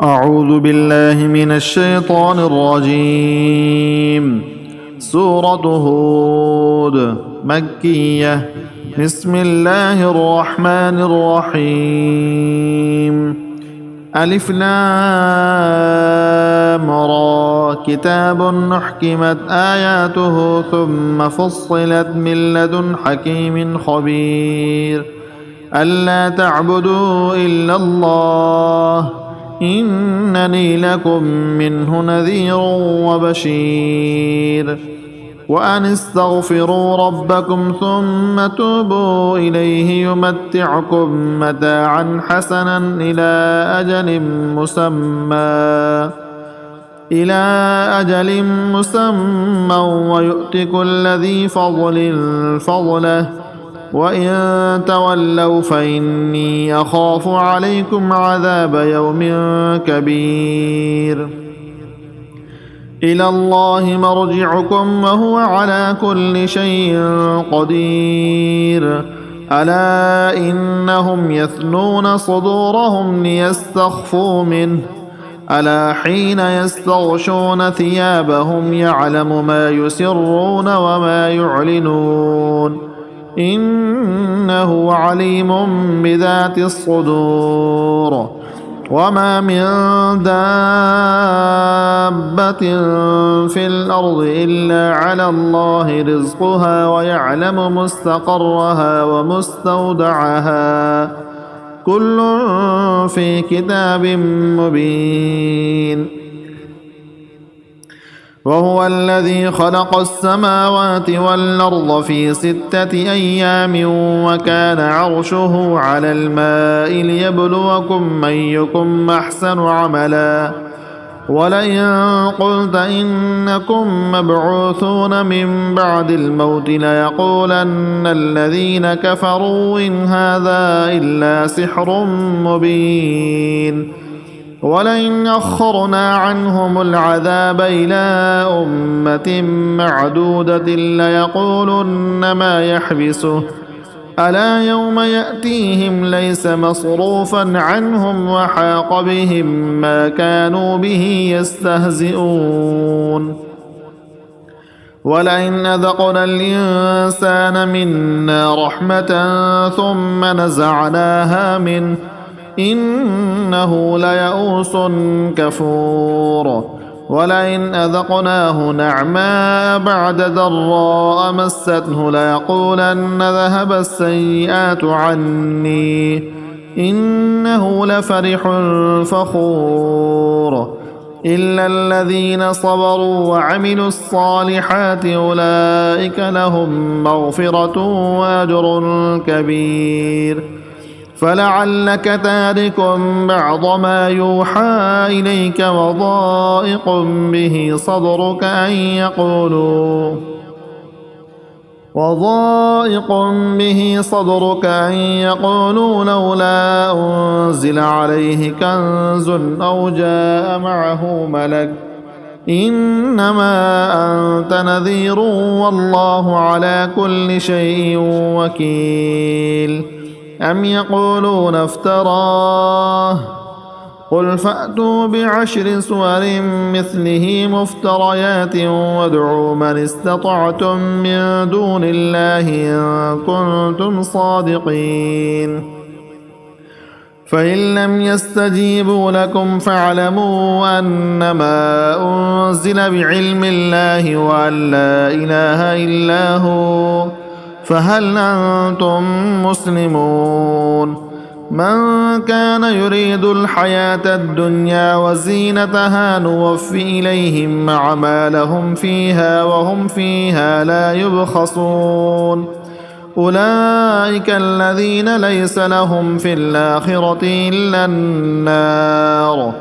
أعوذ بالله من الشيطان الرجيم. سورة هود مكية. بسم الله الرحمن الرحيم. ألف لام را كتاب أحكمت آياته ثم فصلت من لدن حكيم خبير ألا تعبدوا إلا الله إنني لكم منه نذير وبشير وأن استغفروا ربكم ثم توبوا إليه يمتعكم متاعا حسنا إلى أجل مسمى ويؤت كل ذي فضل فضله وإن تولوا فإني أخاف عليكم عذاب يوم كبير. إلى الله مرجعكم وهو على كل شيء قدير. ألا إنهم يثنون صدورهم ليستخفوا منه ألا حين يستغشون ثيابهم يعلم ما يسرون وما يعلنون إنه عليم بذات الصدور. وما من دابة في الأرض إلا على الله رزقها ويعلم مستقرها ومستودعها كل في كتاب مبين. وهو الذي خلق السماوات والأرض في 6 أيام وكان عرشه على الماء ليبلوكم أيكم أحسن عملا ولئن قلت إنكم مبعوثون من بعد الموت ليقولن الذين كفروا إن هذا إلا سحر مبين. ولئن أخرنا عنهم العذاب إلى أمة معدودة ليقولن ما يحبسه ألا يوم يأتيهم ليس مصروفا عنهم وحاق بهم ما كانوا به يستهزئون. ولئن أذقنا الإنسان منا رحمة ثم نزعناها منه إنه ليئوس كفور. ولئن أذقناه نعماء بعد ضراء مسته ليقولن ذهب السيئات عني إنه لفرح فخور. إلا الذين صبروا وعملوا الصالحات أولئك لهم مغفرة وأجر كبير. فلعلك تارك بعض ما يوحى إليك وضائق به صدرك أن يقولوا لولا أنزل عليه كنز أو جاء معه ملك إنما أنت نذير والله على كل شيء وكيل. أم يقولون افتراه قل فأتوا ب10 سور مثله مفتريات وادعوا من استطعتم من دون الله إن كنتم صادقين. فإن لم يستجيبوا لكم فاعلموا أنما أنزل بعلم الله وأن لا إله إلا هو فهل أنتم مسلمون. من كان يريد الحياة الدنيا وزينتها نوفي إليهم أعمالهم فيها وهم فيها لا يبخسون. أولئك الذين ليس لهم في الآخرة إلا النار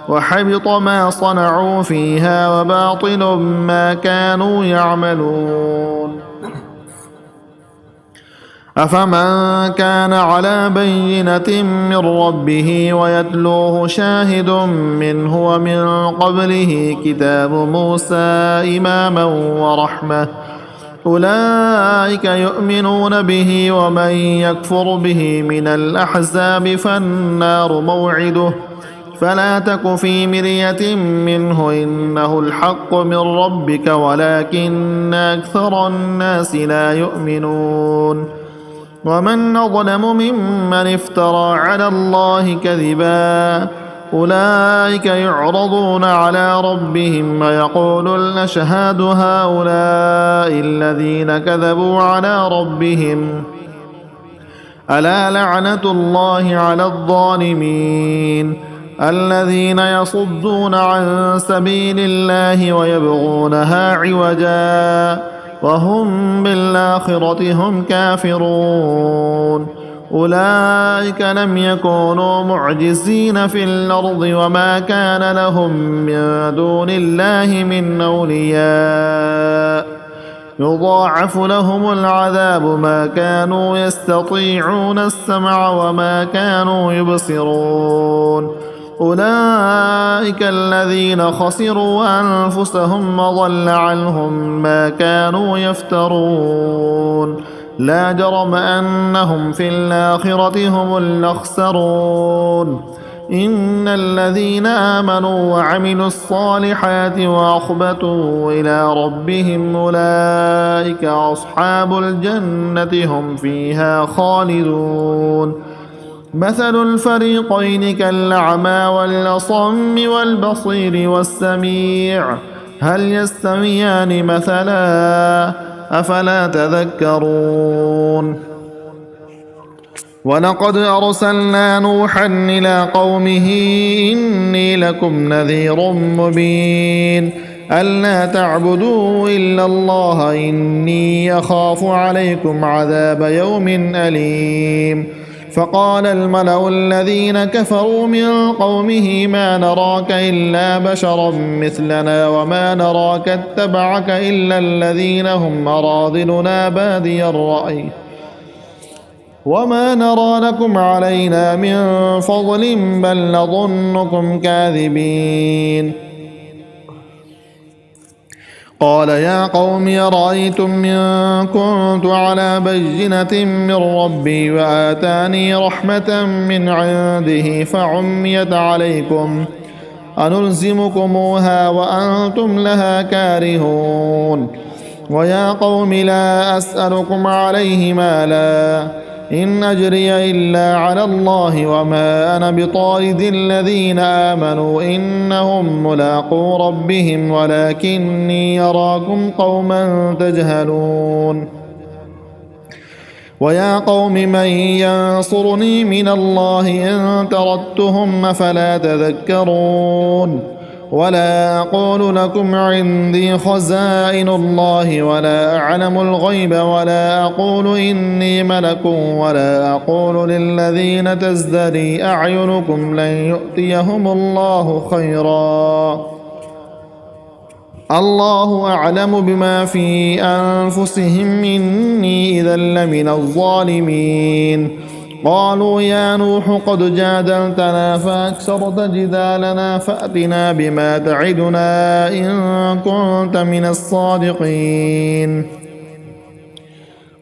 وحبط ما صنعوا فيها وباطل ما كانوا يعملون. أفمن كان على بينة من ربه ويتلوه شاهد منه ومن قبله كتاب موسى إماما ورحمة أولئك يؤمنون به ومن يكفر به من الأحزاب فالنار موعده فلا تك في مرية منه إنه الحق من ربك ولكن أكثر الناس لا يؤمنون ومن أظلم ممن افترى على الله كذبا أولئك يعرضون على ربهم ويقول أشهاد هؤلاء الذين كذبوا على ربهم ألا لعنة الله على الظالمين الذين يصدون عن سبيل الله ويبغونها عوجا وهم بالآخرة هم كافرون أولئك لم يكونوا معجزين في الأرض وما كان لهم من دون الله من أولياء يضاعف لهم العذاب ما كانوا يستطيعون السمع وما كانوا يبصرون أولئك الذين خسروا أنفسهم وضل عنهم ما كانوا يفترون لا جرم أنهم في الآخرة هم الأخسرون إن الذين آمنوا وعملوا الصالحات وأخبتوا إلى ربهم أولئك أصحاب الجنة هم فيها خالدون مثل الفريقين كالأعمى والأصم والبصير والسميع هل يستويان مثلا أفلا تذكرون ولقد أرسلنا نوحا إلى قومه إني لكم نذير مبين ألا تعبدوا إلا الله إني أخاف عليكم عذاب يوم أليم فقال الملأ الذين كفروا من قومه ما نراك إلا بشرا مثلنا وما نراك اتبعك إلا الذين هم أراذلنا بادي الرأي وما نرى لكم علينا من فضل بل نظنكم كاذبين قال يا قوم أرأيتم إن كنت على بينة من ربي وآتاني رحمة من عنده فعميت عليكم أنلزمكموها وأنتم لها كارهون ويا قوم لا أسألكم عليه مالا إن أجري إلا على الله وما أنا بطارد الذين آمنوا إنهم ملاقو ربهم ولكني أراكم قوما تجهلون ويا قوم من ينصرني من الله إن تردتهم فلا تذكرون ولا أقول لكم عندي خزائن الله ولا أعلم الغيب ولا أقول إني ملك ولا أقول للذين تزدري أعينكم لن يؤتيهم الله خيرا الله أعلم بما في أنفسهم إني إذا لمن الظالمين قالوا يا نوح قد جادلتنا فأكثرت جدالنا فأتنا بما تعدنا إن كنت من الصادقين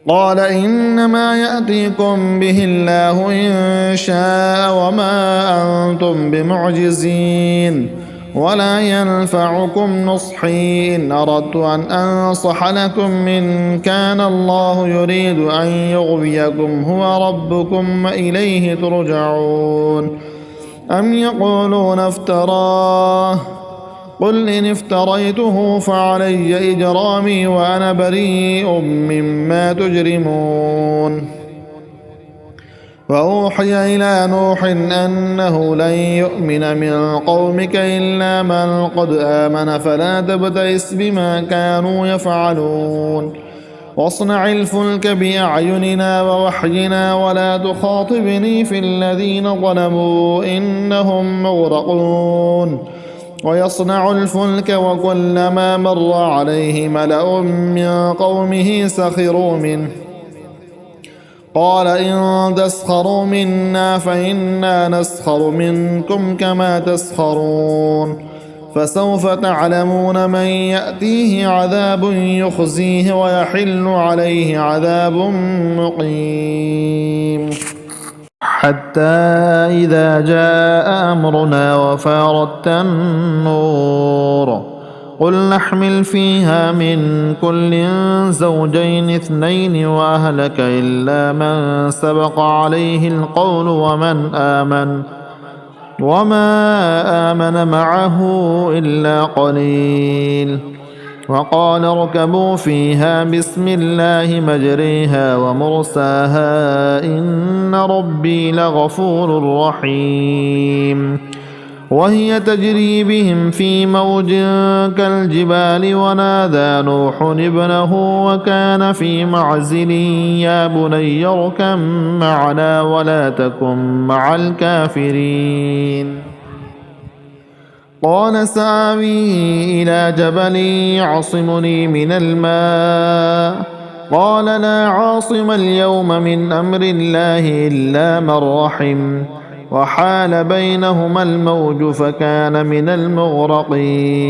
قال إنما يأتيكم به الله إن شاء وما أنتم بمعجزين ولا ينفعكم نصحي إن أردت أن أنصح لكم إن كان الله يريد أن يغويكم هو ربكم وإليه ترجعون أم يقولون افتراه قل إن افتريته فعلي إجرامي وأنا بريء مما تجرمون وأوحي إلى نوح أنه لن يؤمن من قومك إلا من قد آمن فلا تبتئس بما كانوا يفعلون واصنع الفلك بأعيننا ووحينا ولا تخاطبني في الذين ظلموا إنهم مغرقون ويصنع الفلك وكلما مر عليه ملأ من قومه سخروا منه قال إن تسخروا منا فإنا نسخر منكم كما تسخرون فسوف تعلمون من يأتيه عذاب يخزيه ويحل عليه عذاب مقيم. حتى إذا جاء أمرنا وفارت النور قل نحمل فيها من كل زوجين اثنين وأهلك إلا من سبق عليه القول وما آمن معه إلا قليل وقال اركبوا فيها بسم الله مجريها ومرساها إن ربي لغفور رحيم وهي تجري بهم في موج كالجبال ونادى نوح ابنه وكان في معزل يا بني اركب معنا ولا تكن مع الكافرين قال سآوي إلى جبل يعصمني من الماء قال لا عاصم اليوم من أمر الله إلا من رحم وحال بينهما الموج فكان من المغرقين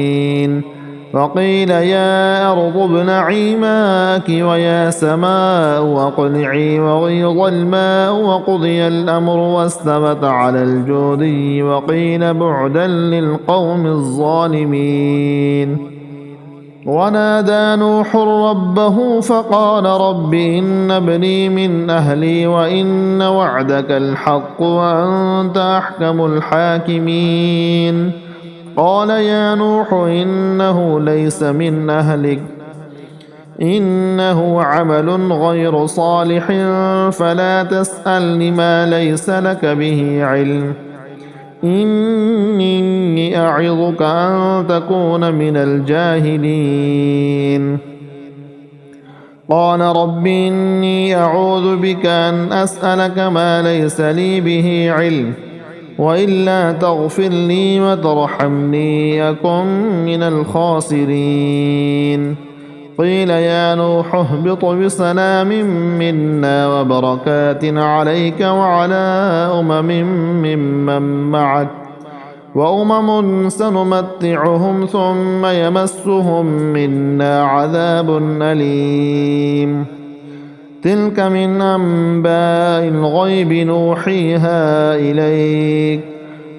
وقيل يا أرض ابلعي ماءك ويا سماء أقلعي وغيض الماء وقضي الأمر واستوت على الجودي وقيل بعدا للقوم الظالمين ونادى نوح ربه فقال رب إن ابني من أهلي وإن وعدك الحق وأنت أحكم الحاكمين قال يا نوح إنه ليس من أهلك إنه عمل غير صالح فلا تسألني ما ليس لك به علم إني أعظك أن تكون من الجاهلين قال رب إني أعوذ بك أن أسألك ما ليس لي به علم وإلا تغفر لي وترحمني أكن من الخاسرين قيل يا نوح اهبط بسلام منا وبركات عليك وعلى ممن معك وأمم سنمتعهم ثم يمسهم منا عذاب أليم تلك من أنباء الغيب نوحيها إليك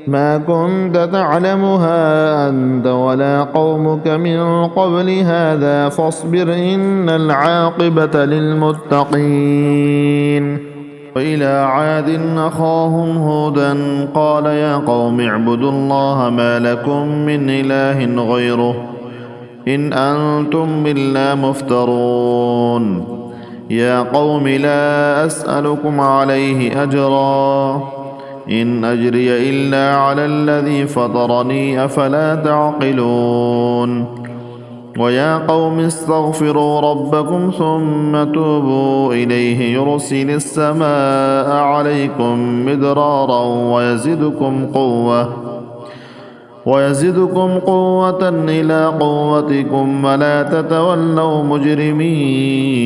ما كنت تعلمها أنت ولا قومك من قبل هذا فاصبر إن العاقبة للمتقين وإلى عاد أخاهم هودا قال يا قوم اعبدوا الله ما لكم من إله غيره إن أنتم إلا مفترون يا قوم لا أسألكم عليه أجرا إن أجري إلا على الذي فطرني أفلا تعقلون ويا قوم استغفروا ربكم ثم توبوا إليه يرسل السماء عليكم مدرارا ويزدكم قوة إلى قوتكم ولا تتولوا مجرمين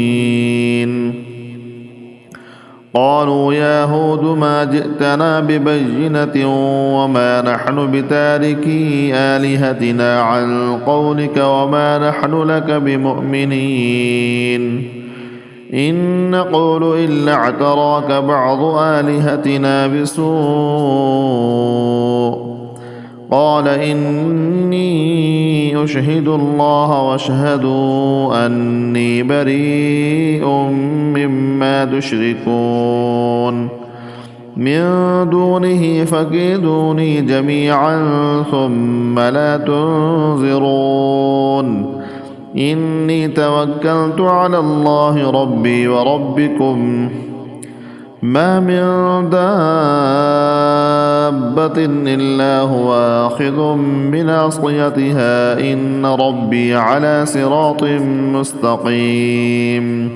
قالوا يا هود ما جئتنا ببينة وما نحن بتاركي آلهتنا عن قولك وما نحن لك بمؤمنين إن نقول إلا اعتراك بعض آلهتنا بسوء قال إني أشهد الله واشهدوا أني بريء مما تشركون من دونه فكيدوني جميعا ثم لا تنظرون إني توكلت على الله ربي وربكم ما من دابة إلا هو آخذ بناصيتها إن ربي على صراط مستقيم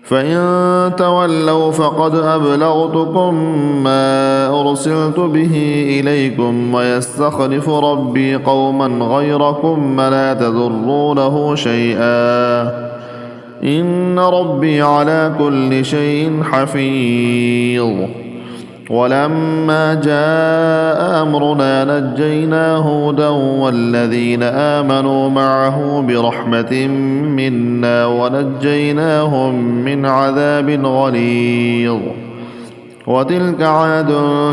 فإن تولوا فقد أبلغتكم ما أرسلت به إليكم ويستخلف ربي قوما غيركم ولا تضرونه شيئا إن ربي على كل شيء حفيظ ولما جاء أمرنا نجينا هودا والذين آمنوا معه برحمة منا ونجيناهم من عذاب غليظ وتلك عاد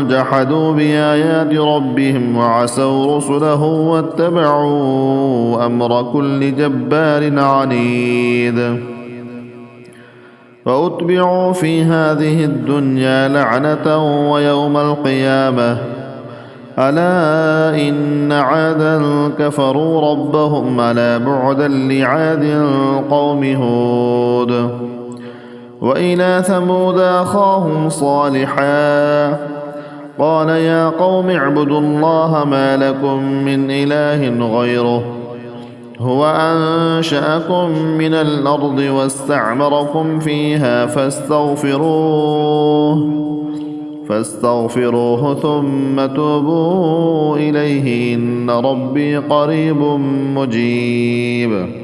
جحدوا بآيات ربهم وعسوا رسله واتبعوا أمر كل جبار عنيد فأتبعوا في هذه الدنيا لعنة ويوم القيامة ألا إن عادا كفروا ربهم ألا بعدا لعاد قوم هود وإلى ثمود أخاهم صالحا قال يا قوم اعبدوا الله ما لكم من إله غيره هو أنشأكم من الأرض واستعمركم فيها فاستغفروه ثم توبوا إليه إن ربي قريب مجيب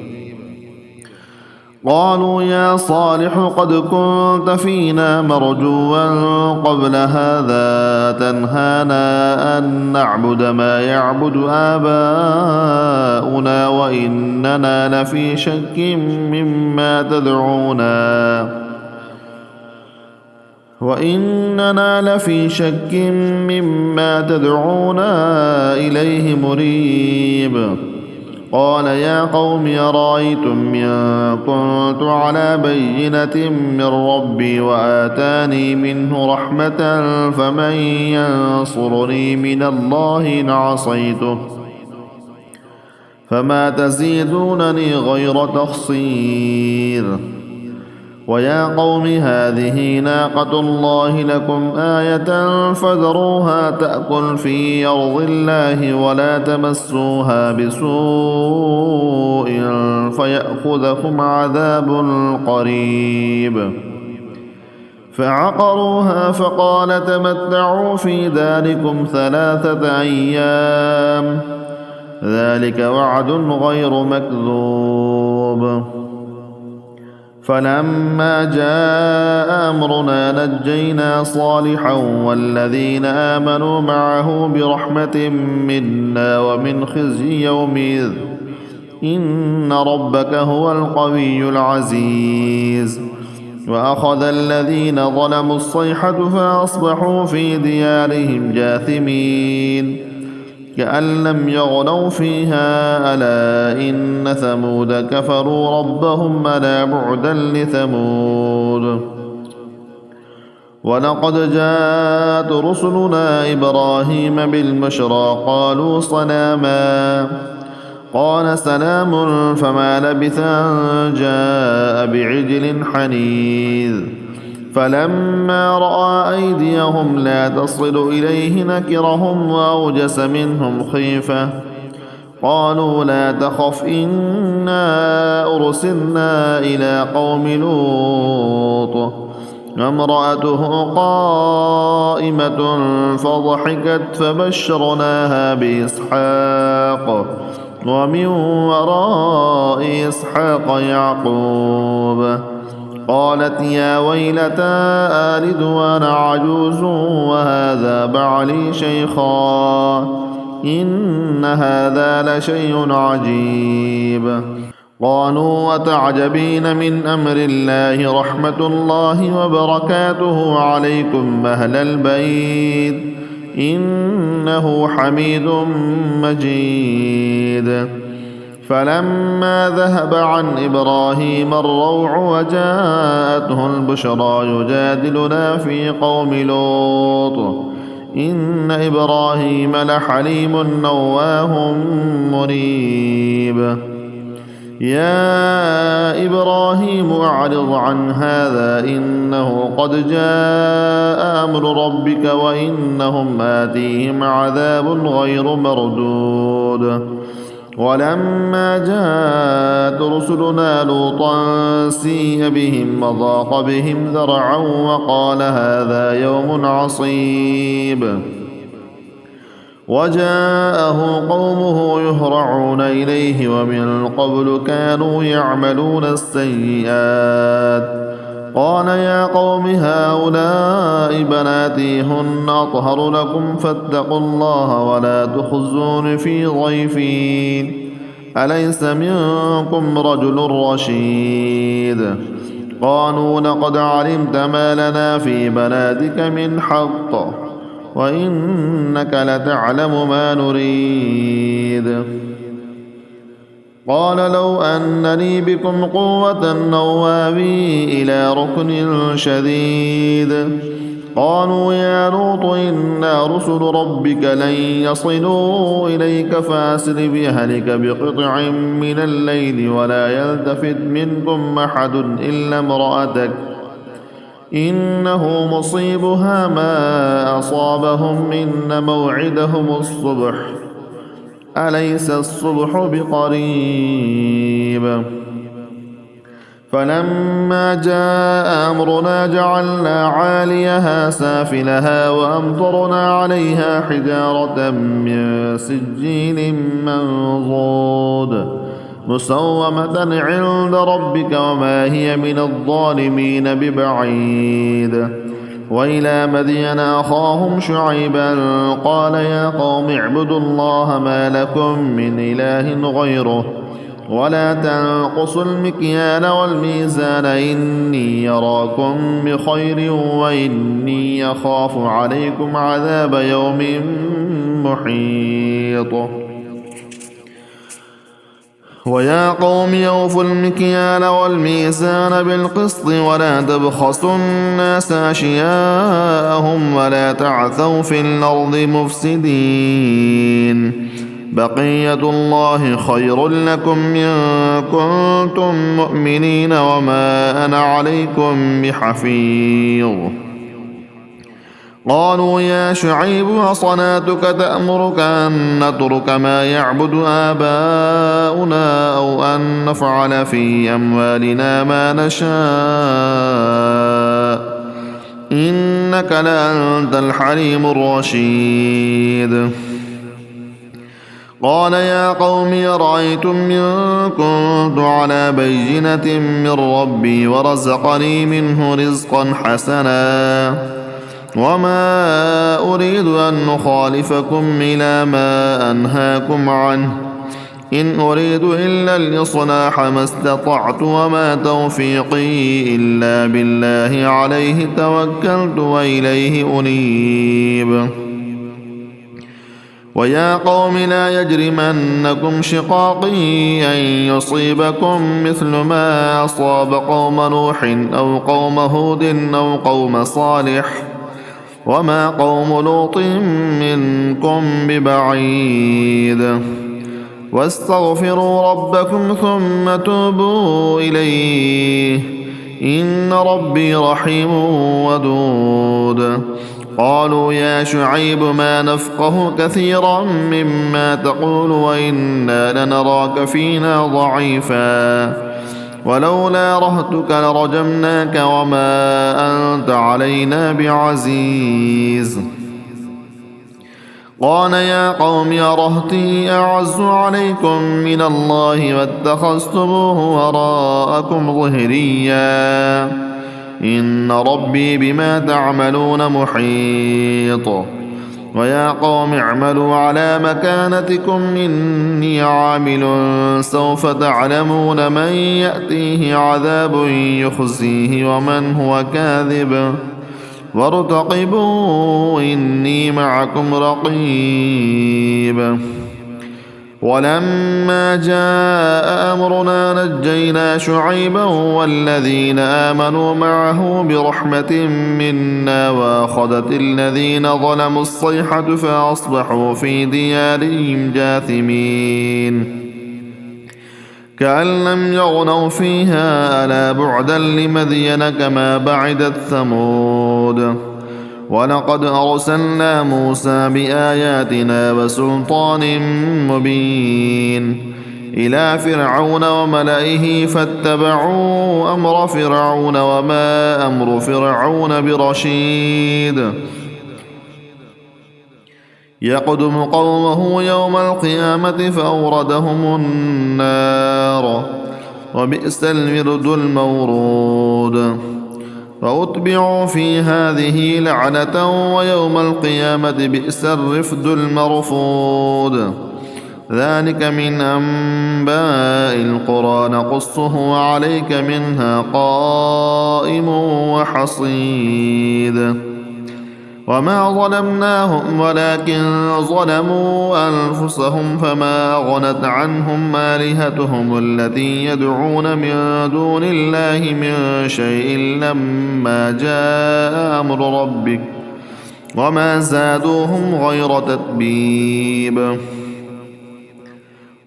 قالوا يا صالح قد كنت فينا مرجوا قبل هذا تنهانا أن نعبد ما يعبد آباؤنا وإننا لفي شك مما تدعونا إليه مريب قال يا قوم أرأيتم إن كنت على بينة من ربي وآتاني منه رحمة فمن ينصرني من الله إن عصيته فما تزيدونني غير تخصير ويا قوم هذه ناقة الله لكم آية فذروها تأكل في أرض الله ولا تمسوها بسوء فيأخذكم عذاب قريب فعقروها فقال تمتعوا في داركم 3 أيام ذلك وعد غير مكذوب فلما جاء أمرنا نجينا صالحا والذين آمنوا معه برحمة منا ومن خزي يومئذ إن ربك هو القوي العزيز وأخذ الذين ظلموا الصيحة فأصبحوا في ديارهم جاثمين كأن لم يغنوا فيها ألا إن ثمود كفروا ربهم ألا بعدا لثمود ولقد جاءت رسلنا إبراهيم بالبشرى قالوا سلاما قال سلام فما لبث أن جاء بعجل حنيذ فلما رأى أيديهم لا تصل إليه نكرهم وأوجس منهم خيفة قالوا لا تخف إنا أرسلنا إلى قوم لوط وامرأته قائمة فضحكت فبشرناها بإسحاق ومن وراء إسحاق يعقوب قالت يا ويلتى آلد وأنا عجوز وهذا بعلي شيخا إن هذا لشيء عجيب قالوا وتعجبين من أمر الله رحمة الله وبركاته عليكم أهل البيت إنه حميد مجيد فلما ذهب عن إبراهيم الروع وجاءته البشرى يجادلنا في قوم لوط إن إبراهيم لحليم نواه منيب يا إبراهيم أعرض عن هذا إنه قد جاء أمر ربك وإنهم آتيهم عذاب غير مردود ولما جاءت رسلنا لوطا سيء بهم وضاق بهم ذرعا وقال هذا يوم عصيب وجاءه قومه يهرعون إليه ومن قبل كانوا يعملون السيئات قال يا قوم هؤلاء بناتي هن أطهر لكم فاتقوا الله ولا تخزون في ضيفي أليس منكم رجل رشيد قالوا لقد علمت ما لنا في بلادك من حق وإنك لتعلم ما نريد. قال لو أن لي بكم قوة أو آوي إلى ركن شديد. قالوا يا لوط إنا رسل ربك لن يصلوا إليك فأسر بأهلك بقطع من الليل ولا يلتفت منكم أحد إلا امرأتك إنه مصيبها ما أصابهم إن موعدهم الصبح أليس الصبح بقريب. فلما جاء أمرنا جعلنا عاليها سافلها وأمطرنا عليها حجارة من سجيل منضود مسومة عند ربك وما هي من الظالمين ببعيد. وإلى مدين أخاهم شعيبا قال يا قوم اعبدوا الله ما لكم من إله غيره ولا تنقصوا المكيال والميزان إني يراكم بخير وإني يخاف عليكم عذاب يوم محيط. ويا قوم أوفوا المكيال والميزان بالقسط ولا تبخسوا الناس أشياءهم ولا تعثوا في الأرض مفسدين. بقية الله خير لكم إن كنتم مؤمنين وما أنا عليكم بحفيظ. قالوا يا شعيب أصلاتك تأمرك أن نترك ما يعبد آباؤنا أو أن نفعل في أموالنا ما نشاء إنك لأنت الحليم الرشيد. قال يا قوم أرأيتم إن كنت على بينة من ربي ورزقني منه رزقا حسنا وما أريد أن أخالفكم إلى ما أنهاكم عنه إن أريد إلا الإصلاح ما استطعت وما توفيقي إلا بالله عليه توكلت وإليه أنيب. ويا قوم لا يجرمنكم شقاقي أن يصيبكم مثل ما أصاب قوم نوح أو قوم هود أو قوم صالح وما قوم لوط منكم ببعيد. واستغفروا ربكم ثم توبوا إليه إن ربي رحيم ودود. قالوا يا شعيب ما نفقه كثيرا مما تقول وإنا لنراك فينا ضعيفا ولولا رهتك لرجمناك وما أنت علينا بعزيز. قال يا قوم أرهتي أعز عليكم من الله واتخذتموه وراءكم ظهريا إن ربي بما تعملون محيط. ويا قوم اعملوا على مكانتكم إني عامل سوف تعلمون من يأتيه عذاب يخزيه ومن هو كاذب وارتقبوا إني معكم رقيب. ولما جاء أمرنا نجينا شعيبا والذين آمنوا معه برحمة منا وأخذت الذين ظلموا الصيحة فأصبحوا في ديارهم جاثمين كأن لم يغنوا فيها ألا بعدا لمدين كما بعدت ثمود. ولقد أرسلنا موسى بآياتنا وسلطان مبين إلى فرعون وملئه فاتبعوا أمر فرعون وما أمر فرعون برشيد. يقدم قومه يوم القيامة فأوردهم النار وبئس الورد المورود. فأتبعوا في هذه لعنة ويوم القيامة بئس الرفد المرفود. ذلك من أنباء القرى نقصه عليك منها قائم وحصيد وما ظلمناهم ولكن ظلموا أنفسهم فما أغنت عنهم آلهتهم التي يدعون من دون الله من شيء لما جاء أمر ربك وما زادوهم غير تتبيب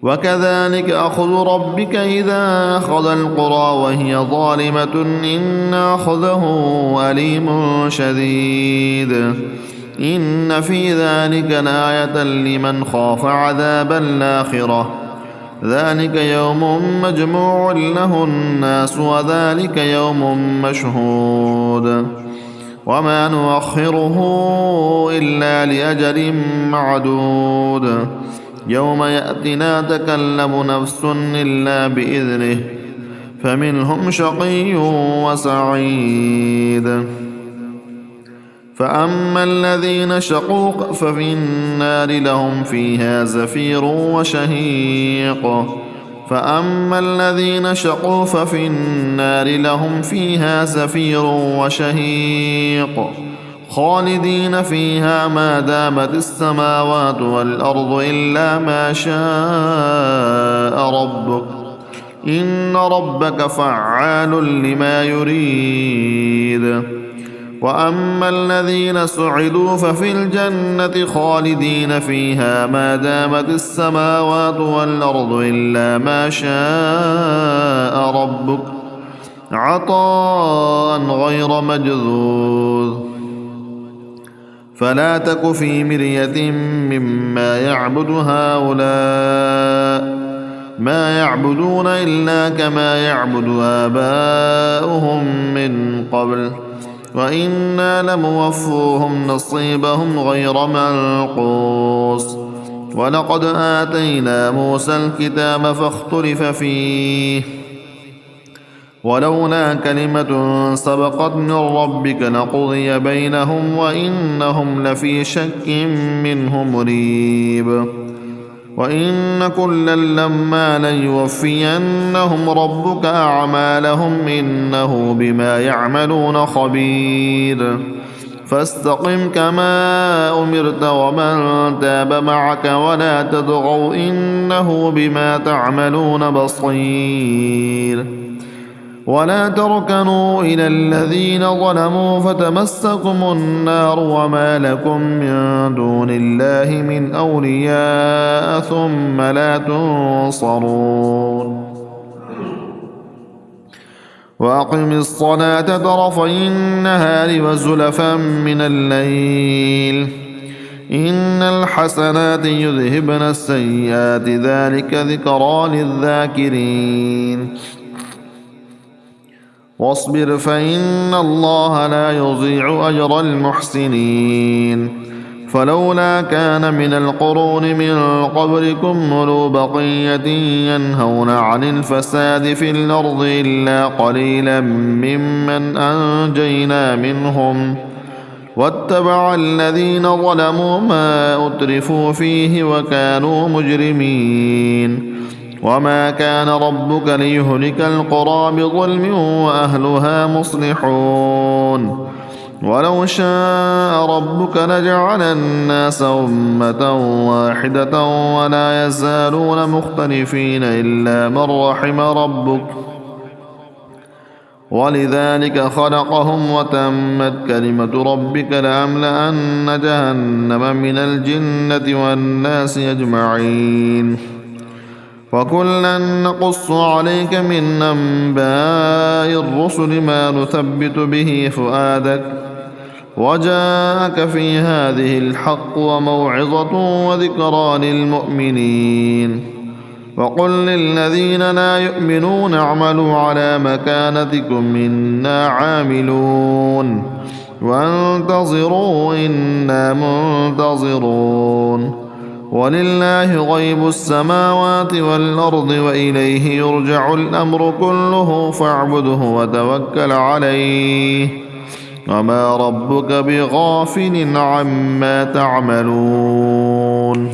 وكذلك أخذ ربك إذا أخذ القرى وهي ظالمة إن أخذه أليم شديد إن في ذلك لآية لمن خاف عذاب الآخرة ذلك يوم مجموع له الناس وذلك يوم مشهود وما نؤخره إلا لأجل معدود يوم يأتي لا تكلم نفس إلا بإذنه فمنهم شقي وسعيد فأما الذين شقوا ففي النار لهم فيها زفير وشهيق فأما الذين شقوا ففي النار لهم فيها زفير وشهيق خالدين فيها ما دامت السماوات والأرض إلا ما شاء ربك إن ربك فعال لما يريد وأما الذين سعدوا ففي الجنة خالدين فيها ما دامت السماوات والأرض إلا ما شاء ربك عطاء غير مجذوذ فلا تك في مرية مما يعبد هؤلاء ما يعبدون إلا كما يعبد آباؤهم من قبل وإنا لموفوهم نصيبهم غير منقوص ولقد آتينا موسى الكتاب فاختلف فيه ولولا كلمة سبقت من ربك لقضي بينهم وإنهم لفي شك منه مريب وإن كلا لما ليوفينهم ربك أعمالهم إنه بما يعملون خبير فاستقم كما أمرت ومن تاب معك ولا تطغوا إنه بما تعملون بصير ولا تركنوا إلى الذين ظلموا فتمسكم النار وما لكم من دون الله من أولياء ثم لا تنصرون وأقم الصلاة طرفي النهار وزلفا من الليل إن الحسنات يذهبن السيئات ذلك ذكرى للذاكرين واصبر فإن الله لا يضيع أجر المحسنين فلولا كان من القرون من قبلكم أولو بقية ينهون عن الفساد في الأرض إلا قليلا ممن أنجينا منهم واتبع الذين ظلموا ما أترفوا فيه وكانوا مجرمين وما كان ربك ليهلك القرى بظلم وأهلها مصلحون ولو شاء ربك لجعل الناس أمة واحدة ولا يزالون مختلفين إلا من رحم ربك ولذلك خلقهم وتمت كلمة ربك لأملأن جهنم من الجنة والناس أجمعين وكلا نقص عليك من أنباء الرسل ما نثبت به فؤادك وجاءك في هذه الحق وموعظة وذكرى للمؤمنين وقل للذين لا يؤمنون اعملوا على مكانتكم إنا عاملون وانتظروا إنا منتظرون ولله غيب السماوات والأرض وإليه يرجع الأمر كله فاعبده وتوكل عليه وما ربك بغافل عما تعملون